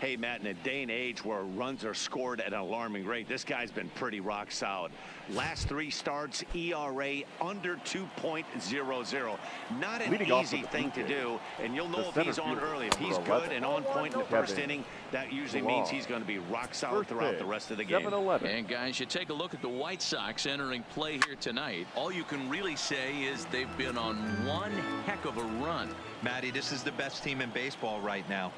Hey, Matt, in a day and age where runs are scored at an alarming rate, this guy's been pretty rock solid. Last 3 starts, ERA under 2.00. Not an easy thing to do, and you'll know if he's on early. If he's good and on point in the first inning, that usually means he's going to be rock solid throughout the rest of the game. And guys, you take a look at the White Sox entering play here tonight. All you can really say is they've been on one heck of a run. Matty, this is the best team in baseball right now.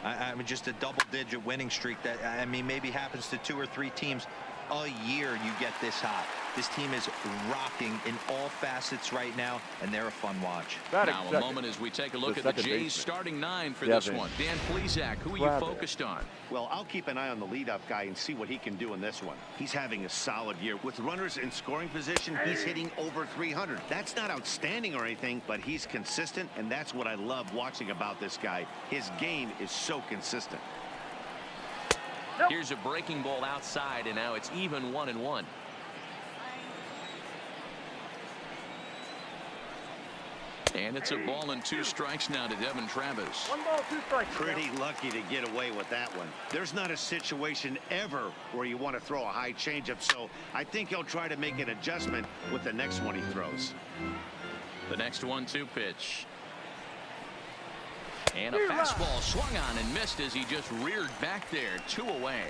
I mean, just a double-digit winning streak that, I mean, maybe happens to 2 or 3 teams a year. You get this hot. This team is rocking in all facets right now, and they're a fun watch. Now a moment as we take a look at the Jays starting 9 for this one. Dan Plesac, who are you focused on? Well, I'll keep an eye on the leadoff guy and see what he can do in this one. He's having a solid year. With runners in scoring position, he's hitting over 300. That's not outstanding or anything, but he's consistent, and that's what I love watching about this guy. His game is so consistent. Here's a breaking ball outside, and now it's even 1-1. And it's a ball and 2 strikes now to Devin Travis. 1 ball, 2 strikes. Pretty lucky to get away with that one. There's not a situation ever where you want to throw a high changeup, so I think he'll try to make an adjustment with the next one he throws. The next 1-2 pitch. And a fastball swung on and missed as he just reared back there. 2 away.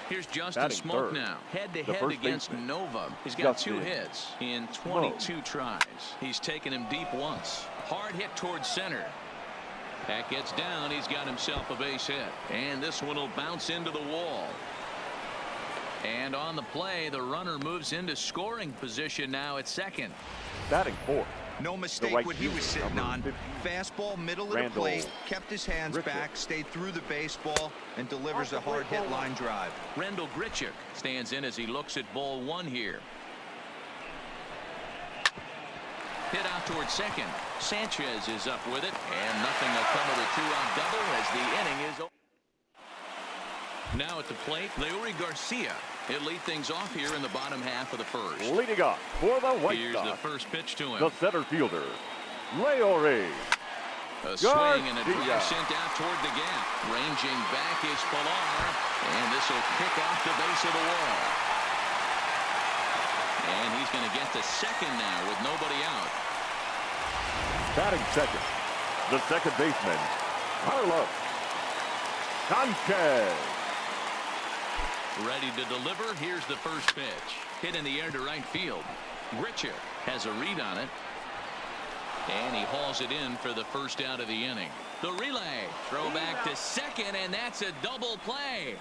Here's Justin Smoke now, head-to-head against Nova. He's got 2 hits in 22 tries. He's taken him deep once. Hard hit towards center. That gets down. He's got himself a base hit. And this one will bounce into the wall. And on the play, the runner moves into scoring position now at second. Batting 4th. No mistake what he was sitting on. Fastball, middle of the plate, kept his hands back, stayed through the baseball, and delivers a hard hit line drive. Rendell Grichuk stands in as he looks at ball 1 here. Hit out towards second. Sanchez is up with it, and nothing will come of the 2-out double as the inning is over. Now at the plate, Leury Garcia. He'll lead things off here in the bottom half of the first. Leading off for the White Sox. Here's the first pitch to him. The center fielder, Leury. A swing and a drive sent out toward the gap. Ranging back is Pilar, and this will kick off the base of the wall. And he's going to get to second now with nobody out. Batting second, the second baseman, Carlos Sanchez. Ready to deliver. Here's the first pitch. Hit in the air to right field. Grichuk has a read on it. And he hauls it in for the first out of the inning. The relay. Throw back to second, and that's a double play.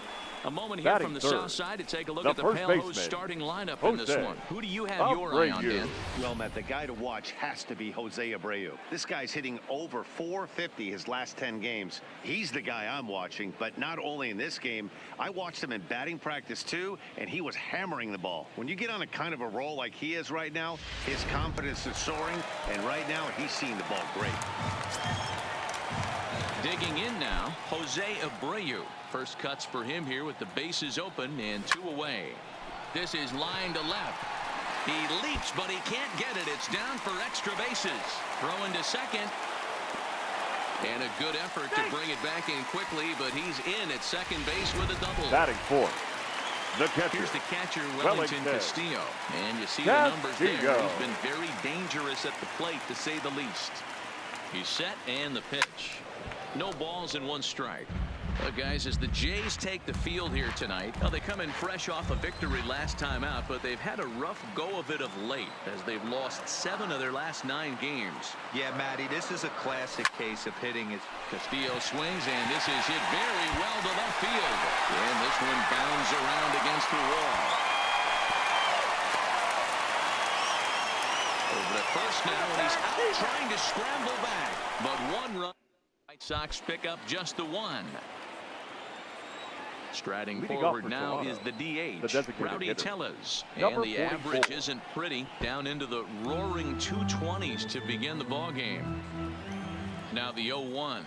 A moment here from the south side to take a look at the Pale Hose starting lineup in this one. Who do you have your eye on, Dan? Well, Matt, the guy to watch has to be Jose Abreu. This guy's hitting over 450 his last 10 games. He's the guy I'm watching, but not only in this game. I watched him in batting practice, too, and he was hammering the ball. When you get on a kind of a roll like he is right now, his confidence is soaring, and right now he's seeing the ball great. Digging in now, Jose Abreu. First cuts for him here with the bases open and 2 away. This is line to left. He leaps, but he can't get it. It's down for extra bases. Throwing to second. And a good effort to bring it back in quickly, but he's in at second base with a double. Batting 4th, the catcher. Here's the catcher, Wellington Castillo. And you see the numbers there. He's been very dangerous at the plate, to say the least. He's set, and the pitch. No balls and 1 strike. Guys, as the Jays take the field here tonight, they come in fresh off a victory last time out, but they've had a rough go of it of late as they've lost 7 of their last 9 games. Yeah, Matty, this is a classic case of hitting. Castillo swings, and this is hit very well to left field. And this one bounds around against the wall. Over to first now, and he's out trying to scramble back. But 1 run. White Sox pick up just the 1. Striding forward now is the DH, Rowdy Tellez. And the average isn't pretty. Down into the roaring 220s to begin the ball game. Now the 0-1.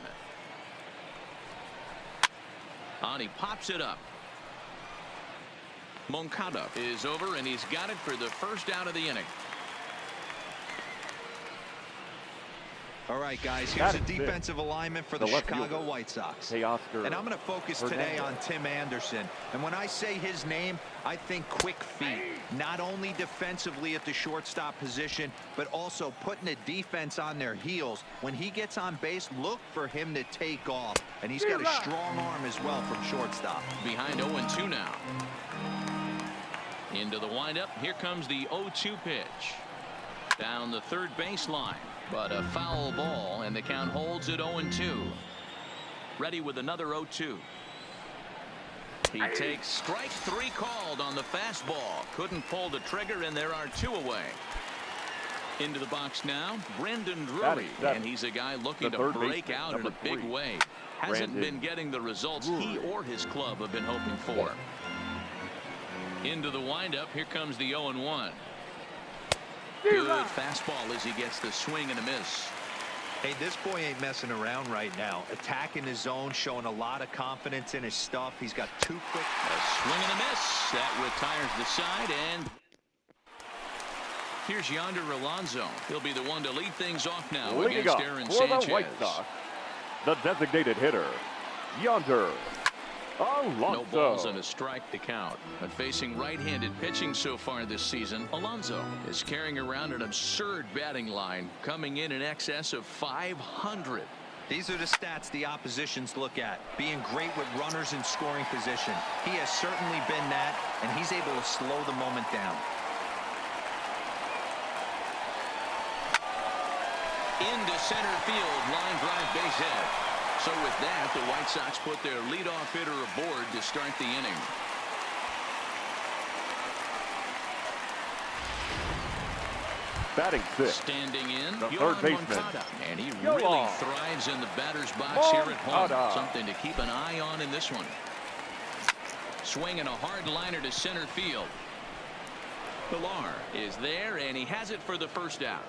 On he pops it up. Moncada is over, and he's got it for the first out of the inning. All right, guys, here's a defensive alignment for the Chicago White Sox. And I'm going to focus today on Tim Anderson. And when I say his name, I think quick feet. Not only defensively at the shortstop position, but also putting the defense on their heels. When he gets on base, look for him to take off. And he's got a strong arm as well from shortstop. Behind 0-2 now. Into the windup. Here comes the 0-2 pitch. Down the third baseline. But a foul ball, and the count holds at 0-2. Ready with another 0-2. He takes strike 3 called on the fastball. Couldn't pull the trigger, and there are 2 away. Into the box now, Brendan Drury, and he's a guy looking to break out in a big way. Hasn't been getting the results he or his club have been hoping for. Into the windup, here comes the 0-1. Good fastball as he gets the swing and a miss. Hey, this boy ain't messing around right now. Attacking his zone, showing a lot of confidence in his stuff. He's got 2 quick. A swing and a miss. That retires the side, and here's Yonder Alonso. He'll be the one to lead things off now against Aaron Sanchez. The White Sox, the designated hitter, Yonder Alonso. No balls and a strike to count. But facing right-handed pitching so far this season, Alonso is carrying around an absurd batting line, coming in excess of 500. These are the stats the oppositions look at. Being great with runners in scoring position. He has certainly been that, and he's able to slow the moment down. Into center field, line drive base hit. So with that, the White Sox put their leadoff hitter aboard to start the inning. Batting 6. Standing in, the third baseman. Moncada, and he really thrives in the batter's box here at home. Something to keep an eye on in this one. Swinging a hard liner to center field. Pilar is there, and he has it for the first out.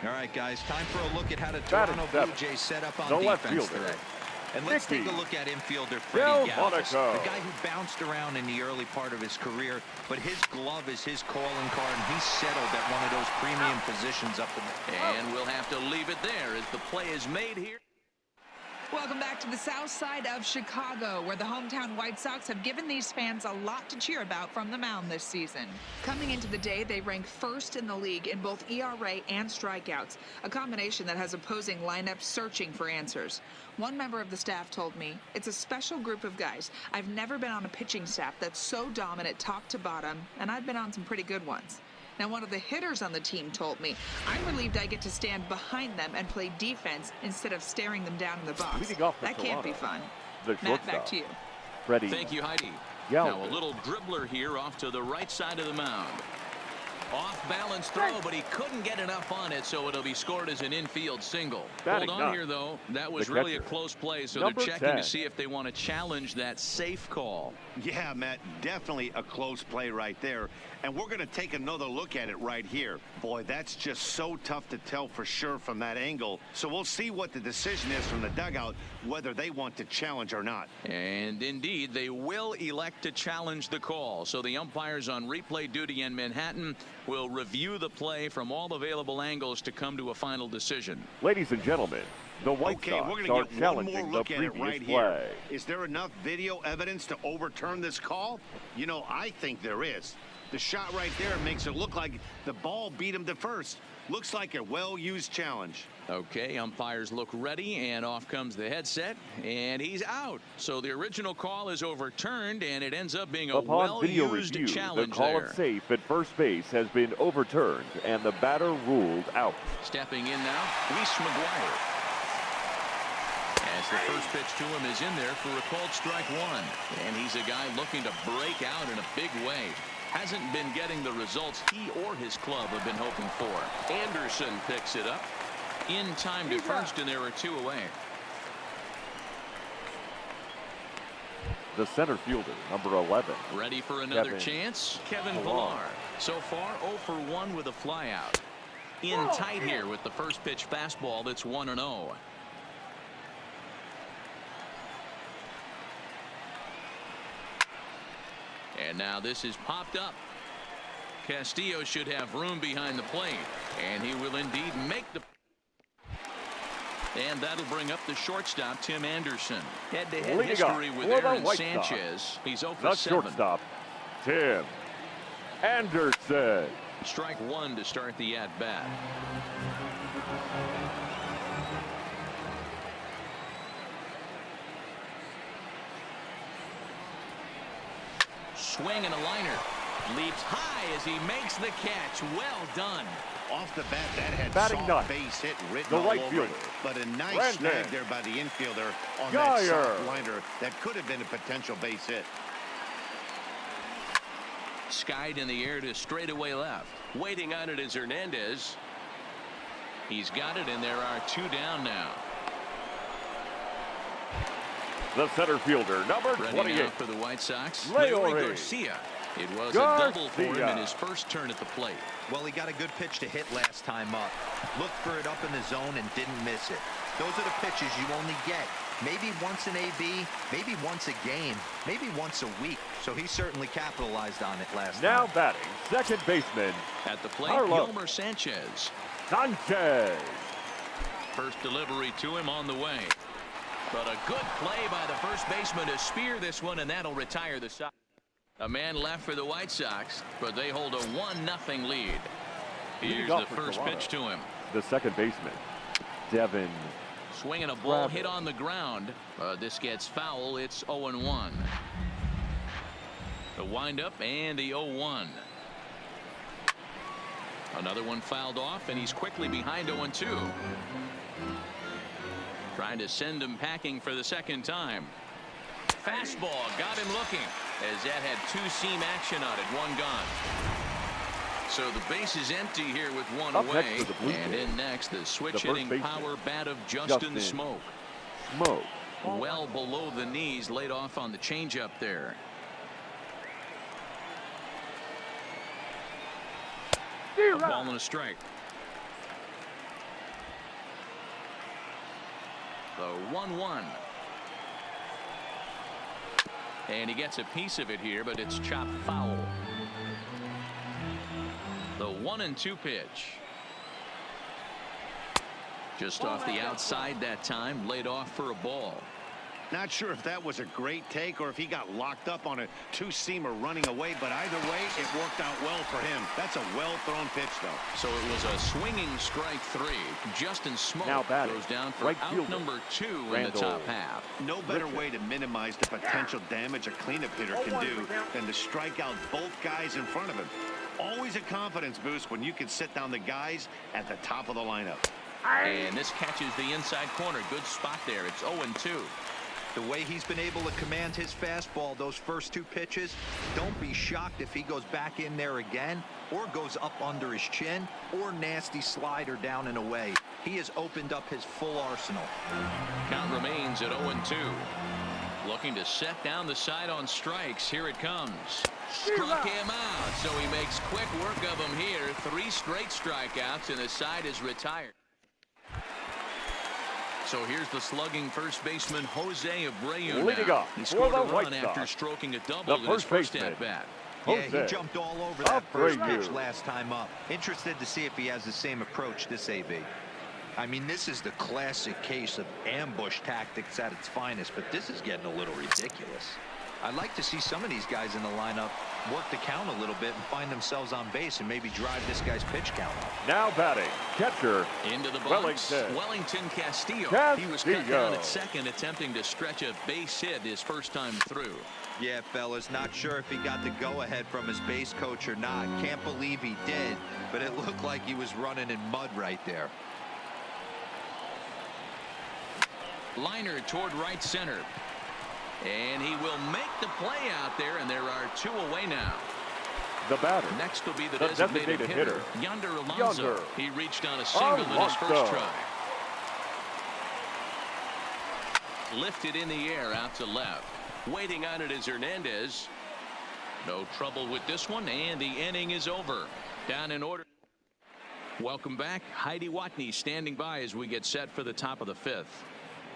All right, guys, time for a look at how the Toronto Blue Jays set up on defense today. And let's take a look at infielder Freddie Galvis, the guy who bounced around in the early part of his career, but his glove is his calling card, and he's settled at one of those premium positions up in the... And we'll have to leave it there as the play is made here. Welcome back to the south side of Chicago, where the hometown White Sox have given these fans a lot to cheer about from the mound this season. Coming into the day, they rank first in the league in both ERA and strikeouts, a combination that has opposing lineups searching for answers. One member of the staff told me, "It's a special group of guys. I've never been on a pitching staff that's so dominant top to bottom, and I've been on some pretty good ones." Now, one of the hitters on the team told me, "I'm relieved I get to stand behind them and play defense instead of staring them down in the box. That can't be fun." Matt, back to you. Freddie. Thank you, Heidi. Now a little dribbler here off to the right side of the mound. Off balance throw, but he couldn't get enough on it, so it'll be scored as an infield single. Hold on here, though. That was really a close play, so they're checking to see if they want to challenge that safe call. Yeah, Matt, definitely a close play right there. And we're going to take another look at it right here. Boy, that's just so tough to tell for sure from that angle. So we'll see what the decision is from the dugout, whether they want to challenge or not. And indeed, they will elect to challenge the call. So the umpires on replay duty in Manhattan will review the play from all available angles to come to a final decision. Ladies and gentlemen, the White Sox we're are going to get one more challenging look the at it previous right play. here. Is there enough video evidence to overturn this call? You know, I think there is. The shot right there makes it look like the ball beat him to first. Looks like a well-used challenge. Okay, umpires look ready, and off comes the headset, and he's out. So the original call is overturned, and it ends up being a well-used challenge. The call of safe at first base has been overturned, and the batter ruled out. Stepping in now, Luis McGuire. As the first pitch to him is in there for a called strike one. And he's a guy looking to break out in a big way. Hasn't been getting the results he or his club have been hoping for. Anderson picks it up. In time to first, and there are 2 away. The center fielder, number 11. Ready for another chance? Kevin Pilar. So far, 0 for 1 with a flyout. In tight here with the first pitch fastball that's 1-0. And now this is popped up. Castillo should have room behind the plate, and he will indeed make the. And that'll bring up the shortstop, Tim Anderson. Head-to-head history with Aaron Sanchez. He's 0 for 7. The shortstop, Tim Anderson. Strike one to start the at-bat. Swing and a liner. Leaps high as he makes the catch. Well done. Off the bat, that had Batting soft ninth, base hit written the all right over fielder, it. But a nice Brandon snag there by the infielder on that soft liner that could have been a potential base hit. Skied in the air to straightaway left. Waiting on it is Hernandez. He's got it, and there are 2 down now. The center fielder, number Ready 28. now for the White Sox, Leori Garcia. It was a double for him in his first turn at the plate. Well, he got a good pitch to hit last time up. Looked for it up in the zone and didn't miss it. Those are the pitches you only get. Maybe once an AB, maybe once a game, maybe once a week. So he certainly capitalized on it last time. Now batting, second baseman, At the plate, Carlos Yolmer Sanchez. Sanchez. First delivery to him on the way. But a good play by the first baseman to spear this one, and that'll retire the Sox. A man left for the White Sox, but they hold a 1-0 lead. Here's the first pitch to him. The second baseman, Devin. Swinging a ball hit on the ground. This gets foul. It's 0-1. The windup and the 0-1. Another one fouled off, and he's quickly behind 0-2. Trying to send him packing for the second time. Fastball got him looking, as that had 2-seam action on it. 1 gone. So the base is empty here with 1 away. And in next, the switch-hitting power bat of Justin Smoke. Well below the knees, laid off on the changeup there. A ball and a strike. The 1-1. And he gets a piece of it here, but it's chopped foul. The 1-2 pitch. Just off the outside that time, laid off for a ball. Not sure if that was a great take or if he got locked up on a 2-seamer running away, but either way, it worked out well for him. That's a well-thrown pitch, though. So it was a swinging strike 3. Justin Smoke goes down for out number 2 in the top half. No better way to minimize the potential damage a cleanup hitter can do than to strike out both guys in front of him. Always a confidence boost when you can sit down the guys at the top of the lineup. And this catches the inside corner. Good spot there. It's 0-2. The way he's been able to command his fastball those first 2 pitches, don't be shocked if he goes back in there again or goes up under his chin or nasty slider down and away. He has opened up his full arsenal. Count remains at 0-2. Looking to set down the side on strikes. Here it comes. Struck him out, so he makes quick work of him here. 3 straight strikeouts, and the side is retired. So here's the slugging first baseman Jose Abreu. Leading up He scored a run Sox, after stroking a double in his first at bat. Yeah, he jumped all over that first pitch last time up. Interested to see if he has the same approach this AB. I mean, this is the classic case of ambush tactics at its finest, but this is getting a little ridiculous. I'd like to see some of these guys in the lineup work the count a little bit and find themselves on base and maybe drive this guy's pitch count up. Now batting, catcher, into the box, Wellington Castillo. He was cut down at second, attempting to stretch a base hit his first time through. Yeah, fellas, not sure if he got the go-ahead from his base coach or not. Can't believe he did, but it looked like he was running in mud right there. Liner toward right center. And he will make the play out there, and there are 2 away now. The batter. Next will be the designated hitter, Yonder Alonso. He reached on a single in his first try. Lifted in the air out to left. Waiting on it is Hernandez. No trouble with this one, and the inning is over. Down in order. Welcome back. Heidi Watney standing by as we get set for the top of the 5th.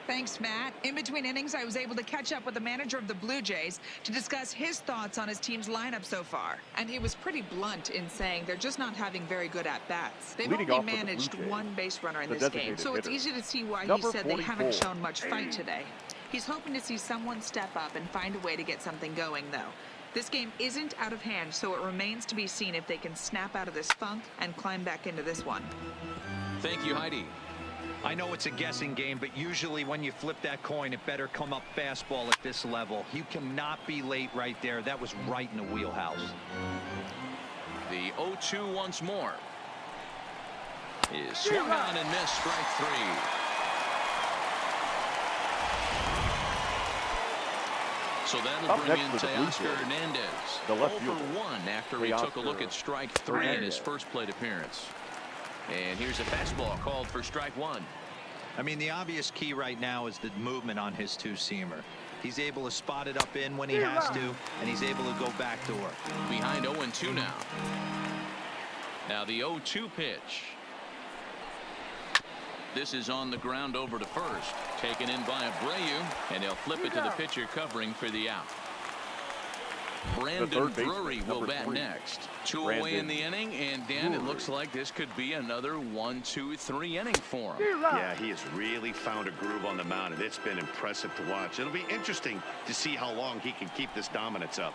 Thanks, Matt. In between innings, I was able to catch up with the manager of the Blue Jays to discuss his thoughts on his team's lineup so far. And he was pretty blunt in saying they're just not having very good at-bats. They've only managed one base runner in this game, so it's easy to see why he said they haven't shown much fight today. He's hoping to see someone step up and find a way to get something going, though. This game isn't out of hand, so it remains to be seen if they can snap out of this funk and climb back into this one. Thank you, Heidi. I know it's a guessing game, but usually when you flip that coin, it better come up fastball at this level. You cannot be late right there. That was right in the wheelhouse. The 0-2 once more. Is swung on and missed, strike 3. So that'll bring in Teoscar Hernandez. The left 0 for 1 after he took a look at strike 3 in his first plate appearance. And here's a fastball called for strike 1. I mean, the obvious key right now is the movement on his two-seamer. He's able to spot it up in when he has to, and he's able to go backdoor. Behind 0-2 now. Now the 0-2 pitch. This is on the ground over to first. Taken in by Abreu, and he'll flip it to the pitcher covering for the out. Brandon Drury will bat next. 2 away in the inning, and Dan, it looks like this could be another 1-2-3 inning for him. Yeah, he has really found a groove on the mound, and it's been impressive to watch. It'll be interesting to see how long he can keep this dominance up.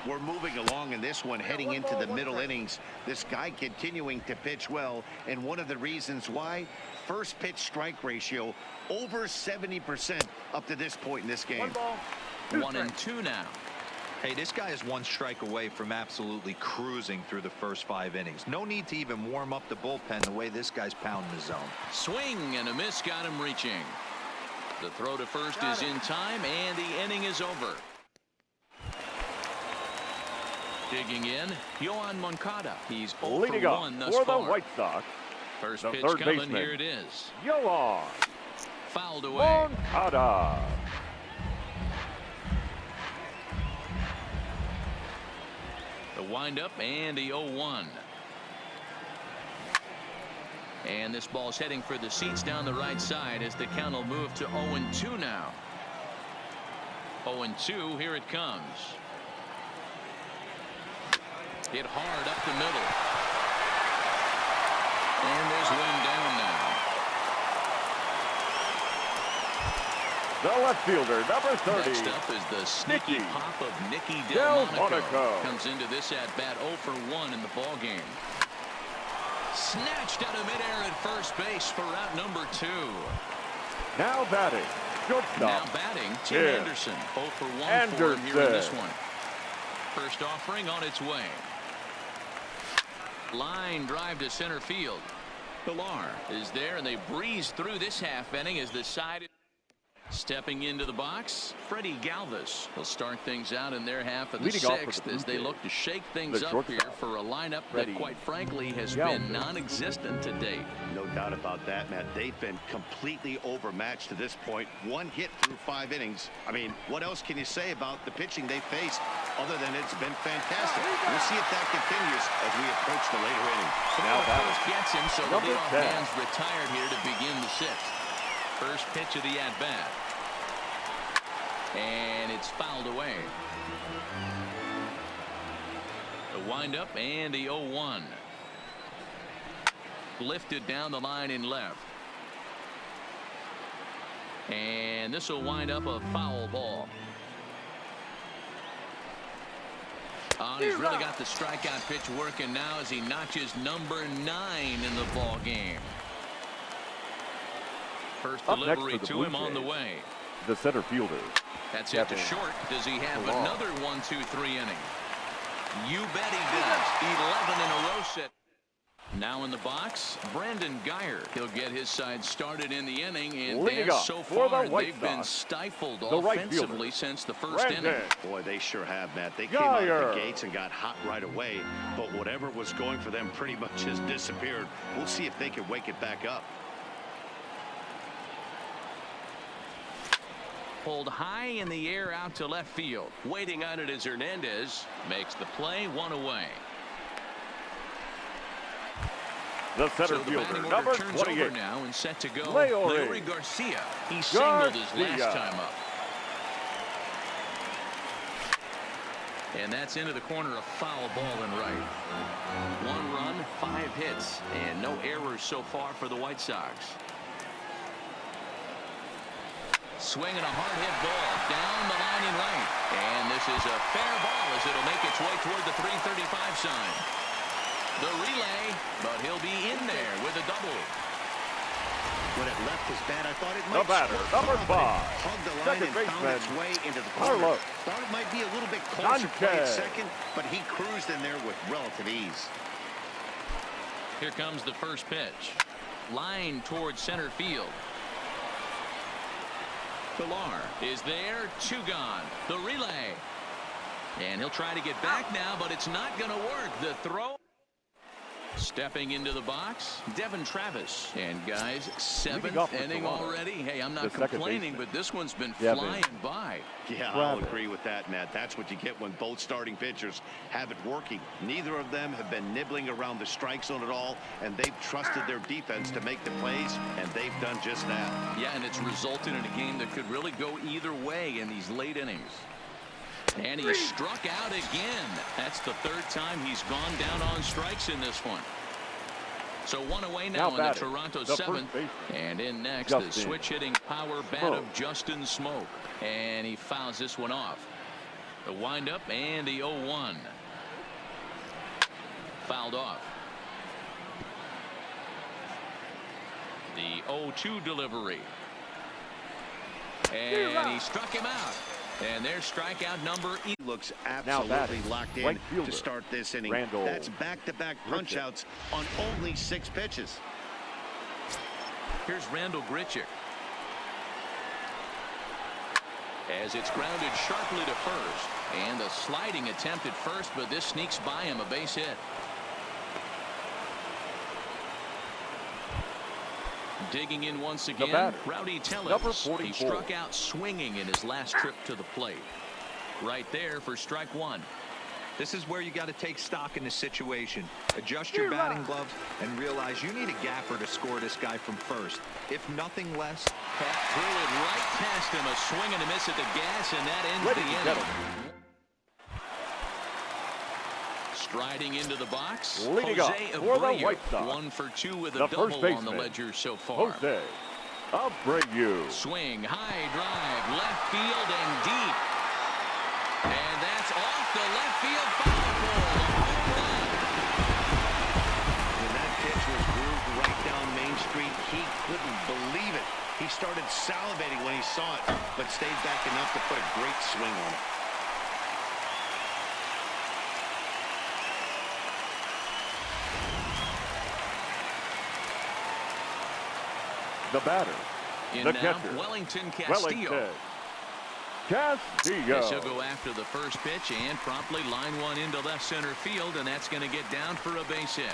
We're moving along in this one, heading into the middle innings. This guy continuing to pitch well, and one of the reasons why, first pitch strike ratio over 70% up to this point in this game. 1-2 now. Hey, this guy is 1 strike away from absolutely cruising through the first 5 innings. No need to even warm up the bullpen the way this guy's pounding the zone. Swing and a miss got him reaching. The throw to first is in time, and the inning is over. Digging in, Yohan Moncada. He's 0 for 1 thus for far. the White Sox. First the pitch third coming, baseman, here it is. Yohan Fouled away. Moncada. The windup and the 0-1. And this ball's heading for the seats down the right side as the count will move to 0-2 now. 0-2, here it comes. Hit hard up the middle. And there's one down now. The left fielder, number 30. Next up is the sneaky pop of Nicky Delmonico. Comes into this at-bat 0 for 1 in the ball game. Snatched out of midair at first base for out number 2. Now batting, shortstop. Now batting, Tim Anderson. 0 for 1 for him here in this one. First offering on its way. Line drive to center field. Pilar is there, and they breeze through this half inning as the side. Stepping into the box, Freddie Galvis will start things out in their half of the 6th as they look to shake things up here for a lineup that, quite frankly, has been non-existent to date. No doubt about that, Matt. They've been completely overmatched to this point. 1 hit through 5 innings. I mean, what else can you say about the pitching they faced other than it's been fantastic? We'll see if that continues as we approach the later inning. Now first gets him, so the leadoff man's retired here to begin the 6th. First pitch of the at-bat. And it's fouled away. The windup and the 0-1. Lifted down the line in left. And this will wind up a foul ball. He's really got the strikeout pitch working now as he notches number 9 in the ball game. First delivery to him on the way. The center fielder. That's it to short. Does he have another 1-2-3 inning? You bet he does. 11 in a row set. Now in the box, Brandon Geyer. He'll get his side started in the inning, and then so far they've been stifled offensively since the first inning. Boy, they sure have, Matt. They came out of the gates and got hot right away, but whatever was going for them pretty much has disappeared. We'll see if they can wake it back up. Pulled high in the air out to left field. Waiting on it is Hernandez. Makes the play, 1 away. The center So the fielder, batting order number turns 28. over now and set to go. Leori Garcia. He singled his last Garcia. time up. And that's into the corner, a foul ball and right. 1 run, 5 hits, and no errors so far for the White Sox. Swinging a hard hit ball down the line in right. And this is a fair ball as it'll make its way toward the 335 sign. The relay, but he'll be in there with a double. When it left his bat, I thought it might. The batter, number 5. Hugged the line Second and found its baseman, way into the corner. Carlos. Thought it might be a little bit closer play at Sanchez. second, but he cruised in there with relative ease. Here comes the first pitch. Line towards center field. Pilar is there, 2 gone. The relay. And he'll try to get back now, but it's not going to work. The throw. Stepping into the box, Devin Travis. And guys, 7th inning already. Hey, I'm not complaining, but this one's been flying by. Yeah, I'll agree with that, Matt. That's what you get when both starting pitchers have it working. Neither of them have been nibbling around the strike zone at all, and they've trusted their defense to make the plays, and they've done just that. Yeah, and it's resulted in a game that could really go either way in these late innings. And he struck out again. That's the 3rd time he's gone down on strikes in this one. So 1 away now in the Toronto 7th. And in next, the switch-hitting power bat of Justin Smoke. And he fouls this one off. The windup and the 0-1. Fouled off. The 0-2 delivery. And he struck him out. And their strikeout number looks absolutely locked in to start this inning. Randall. That's back-to-back punch-outs on only 6 pitches. Here's Randall Grichuk. As it's grounded sharply to first. And a sliding attempt at first, but this sneaks by him, a base hit. Digging in once again, Rowdy Tellez. He struck out swinging in his last trip to the plate. Right there for strike 1. This is where you got to take stock in the situation. Adjust your batting gloves and realize you need a gapper to score this guy from first. If nothing less. Threw it right past him, a swing and a miss at the gas, and that ends the inning. Striding into the box, Leading Jose for the Abreu, White Sox. 1 for 2 with a double on the ledger so far. Jose Abreu. Swing, high drive, left field and deep. And that's off the left field foul pole. When that pitch was grooved right down Main Street, he couldn't believe it. He started salivating when he saw it, but stayed back enough to put a great swing on it. The batter, In the now, catcher, Wellington Castillo. Castillo. He'll go after the first pitch and promptly line one into left center field, and that's going to get down for a base hit.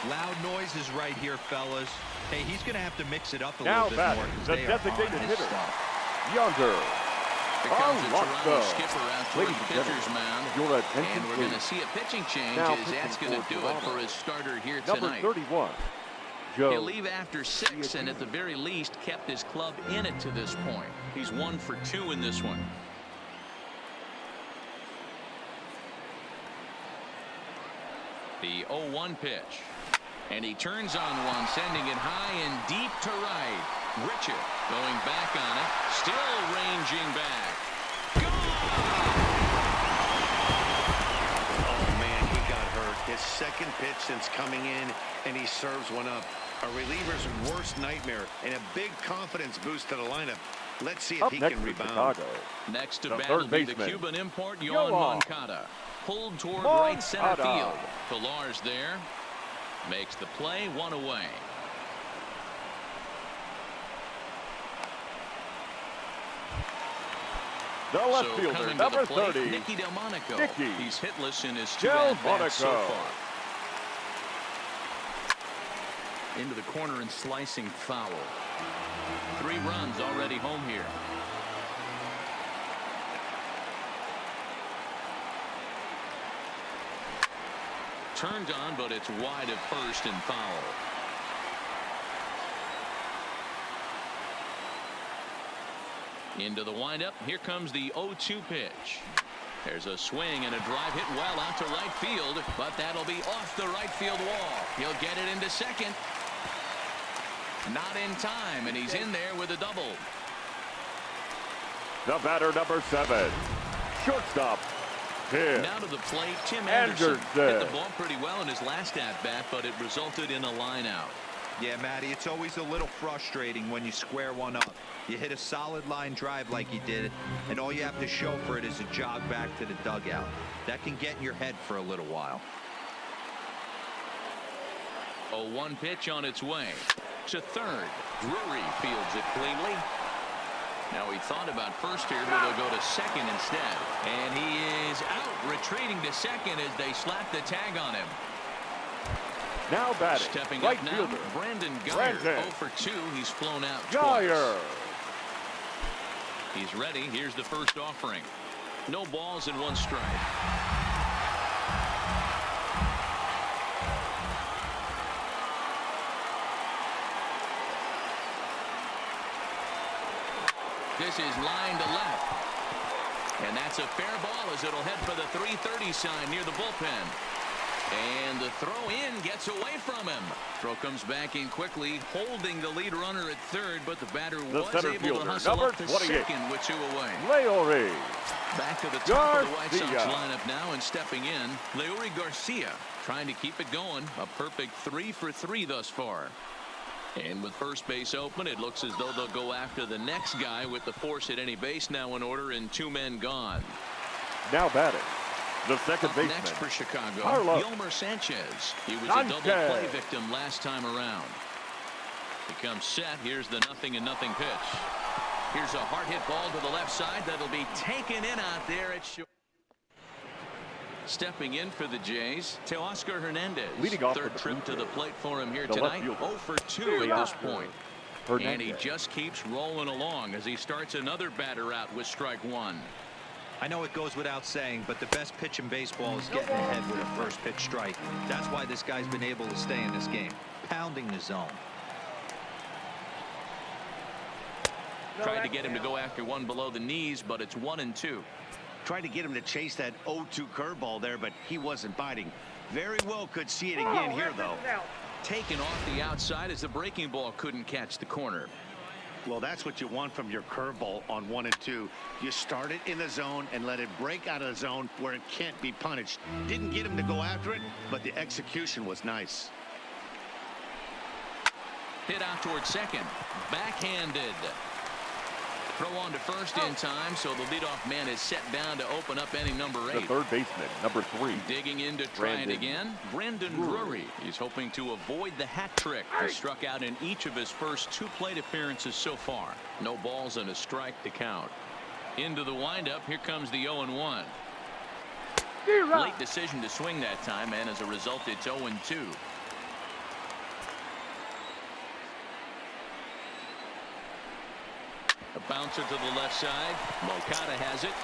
Loud noises right here, fellas. Hey, he's going to have to mix it up a Now little bit batting, more. the They are designated on his hitter, stuff. Yonder. Here comes the Toronto Alonso. skipper out toward Ladies the and pitcher's gentlemen, mound. your attention, And we're going to please. see a pitching change Now as that's pitching going to for do it Toronto. for his starter here Number tonight. 31, Joe. He'll leave after 6 and at the very least kept his club in it to this point. He's 1 for 2 in this one. The 0-1 pitch. And he turns on one, sending it high and deep to right. Grichuk going back on it, still ranging back. Oh, man, he got hurt. His second pitch since coming in, and he serves one up. A reliever's worst nightmare, and a big confidence boost to the lineup. Let's see if Up he next can for rebound. Chicago. Next to The bat third will be the baseman, Cuban import, Yoan Yoan Moncada. Pulled toward right center Moncada. field. Pilar's there. Makes the play, 1 away. The left So fielder, coming number to the plate, 30, Nicky Delmonico. Nicky He's hitless in his 2 at-bats so Delmonico. far. Into the corner and slicing foul. 3 runs already home here. turned on, but it's wide at first and foul. Into the windup. Here comes the 0-2 pitch. There's a swing and a drive hit well out to right field, but that'll be off the right field wall. He'll get it into second. Not in time, and he's in there with a double. The batter, number 7, shortstop, Tim. Now to the plate, Tim Anderson. Hit the ball pretty well in his last at-bat, but it resulted in a line out. Yeah, Matty, it's always a little frustrating when you square one up. You hit a solid line drive like he did, and all you have to show for it is a jog back to the dugout. That can get in your head for a little while. A 1 pitch on its way to third. Drury fields it cleanly. Now he thought about first here, but he'll go to second instead. And he is out, retreating to second as they slap the tag on him. Now batting, stepping right up now, fielder, Brandon Guyer. 0 for 2. He's flown out twice. He's ready. Here's the first offering. No balls and 1 strike. This is line to left. And that's a fair ball as it'll head for the 330 sign near the bullpen. And the throw in gets away from him. Throw comes back in quickly, holding the lead runner at third, but the batter was able to hustle up to second with 2 away. Leori. Back to the top of the White Sox lineup now, and stepping in, Leori Garcia, trying to keep it going. A perfect 3 for 3 thus far. And with first base open, it looks as though they'll go after the next guy with the force at any base now in order and 2 men gone. Now batting, the second baseman. Next for Chicago, Yolmer Sanchez. He was a double play victim last time around. He comes set. Here's the 0-0 pitch. Here's a hard hit ball to the left side that'll be taken in out there at short. Stepping in for the Jays, Teoscar Hernandez. Leading off third trip to the plate for him here tonight. 0 for 2 at this point. And he just keeps rolling along as he starts another batter out with strike 1. I know it goes without saying, but the best pitch in baseball is getting ahead with a first pitch strike. That's why this guy's been able to stay in this game, pounding the zone. Tried to get him to go after 1 below the knees, but it's 1-2. Tried to get him to chase that 0-2 curveball there, but he wasn't biting. Very well could see it again here, though. Taken off the outside as the breaking ball couldn't catch the corner. Well, that's what you want from your curveball on 1 and 2. You start it in the zone and let it break out of the zone where it can't be punished. Didn't get him to go after it, but the execution was nice. Hit out towards second. Backhanded. Throw on to first in time, so the leadoff man is set down to open up inning number 8. The third baseman, number 3. Digging in to try it again, Brandon Drury. He's hoping to avoid the hat trick. He struck out in each of his first 2 plate appearances so far. No balls and a strike to count. Into the windup, here comes the 0-1. Late decision to swing that time, and as a result, it's 0-2. A bouncer to the left side. Moncada has it.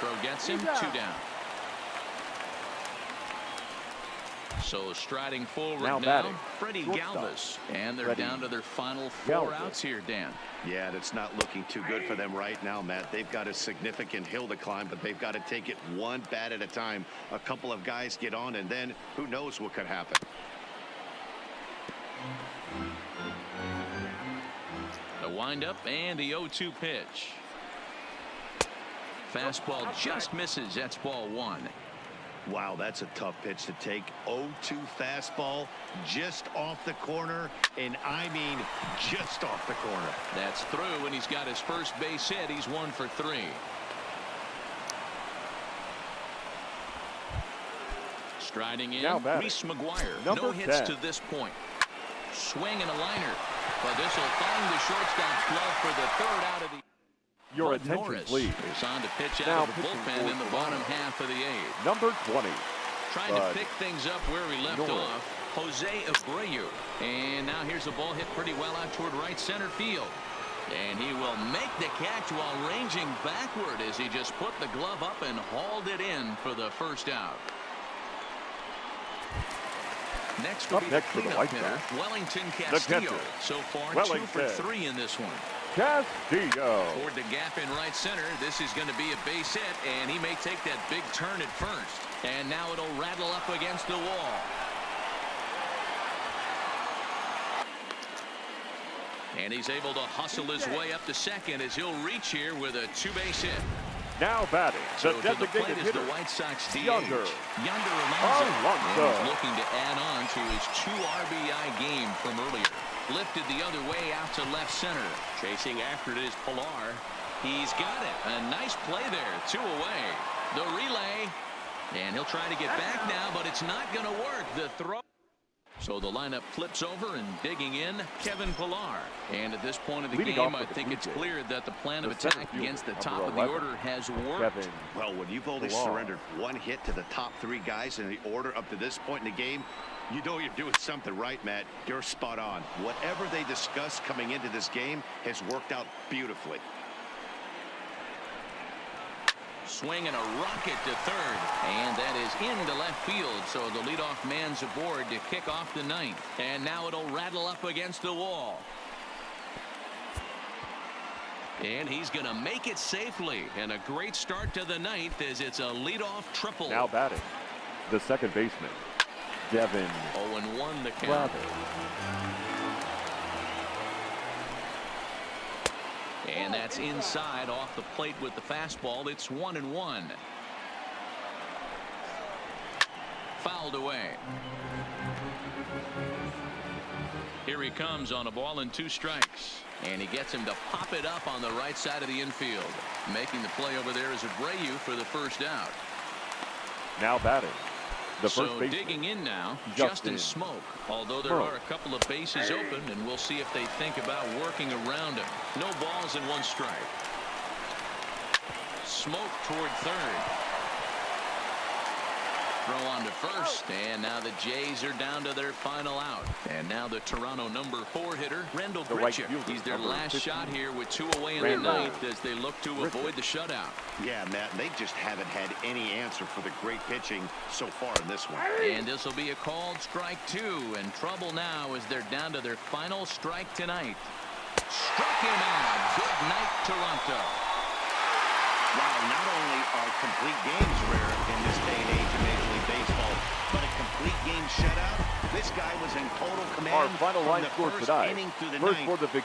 Throw gets him. 2 down. So striding forward now, Freddie Galvis. And they're down to their final 4 outs here, Dan. Yeah, that's not looking too good for them right now, Matt. They've got a significant hill to climb, but they've got to take it 1 bat at a time. A couple of guys get on, and then who knows what could happen. The windup and the 0-2 pitch. Fastball just misses. That's ball 1. Wow, that's a tough pitch to take. 0-2 fastball just off the corner, and I mean just off the corner. That's through, and he's got his first base hit. He's 1 for 3. Striding in, Reese McGuire. No hits to this point. Swing and a liner. But this will find the shortstop's glove for the 3rd out of the. Your attention, please. Is on to pitch out of the bullpen in the bottom half of the 8th. Number 20. Trying to pick things up where he left off. Jose Abreu. And now here's a ball hit pretty well out toward right center field. And he will make the catch while ranging backward as he just put the glove up and hauled it in for the 1st out. Next will be the for the cleanup White hitter, Sox, Wellington the Castillo. catcher, So far, 2 Wellington for 3 in this one. Castillo. Toward the gap in right center. This is going to be a base hit, and he may take that big turn at first. And now it'll rattle up against the wall. And he's able to hustle his way up to second as he'll reach here with a 2-base hit. Now batting, So the to the plate designated is hitter, the White Sox DH. Yonder Alonso. Alonso. And he's looking to add on to his 2 RBI game from earlier. Lifted the other way out to left center. Chasing after it is Pilar. He's got it. A nice play there. 2 away. The relay. And he'll try to get back now, but it's not going to work. The throw. So the lineup flips over and digging in, Kevin Pilar. And at this point of the Leading game, off I with think the it's Blue clear that the plan of the center attack fielder, against the number top of the 11, order has worked. Kevin Well, when you've only Pilar. surrendered 1 hit to the top 3 guys in the order up to this point in the game, you know you're doing something right, Matt. You're spot on. Whatever they discussed coming into this game has worked out beautifully. Swing and a rocket to third. And that is into left field. So the leadoff man's aboard to kick off the 9th. And now it'll rattle up against the wall. And he's going to make it safely. And a great start to the 9th as it's a leadoff triple. now batting, the second baseman, Devin 0-1 the count. Travis. And that's inside off the plate with the fastball. It's 1-1. Fouled away. Here he comes on a ball and 2 strikes. And he gets him to pop it up on the right side of the infield. Making the play over there is Abreu for the first out. Now batting, the So first baseman, digging in now, Justin Justin Smoke. Although there Smoke. are a couple of bases open, and we'll see if they think about working around him. No balls and 1 strike. Smoke toward third. Throw on to first, and now the Jays are down to their final out. And now the Toronto number 4 hitter, Randall The right Grichuk. fielder, He's their number last 50, shot here with 2 away in Randall the 9th as they look to avoid the shutout. Yeah, Matt, they just haven't had any answer for the great pitching so far in this one. And this will be a called strike 2, and trouble now as they're down to their final strike tonight. Struck him out. Good night, Toronto. Wow, not only are complete games rare in this day and age of Major League Baseball, but a complete game shutout. This guy was in total command our final from line the score first tonight. inning through the First 9th. for the victory.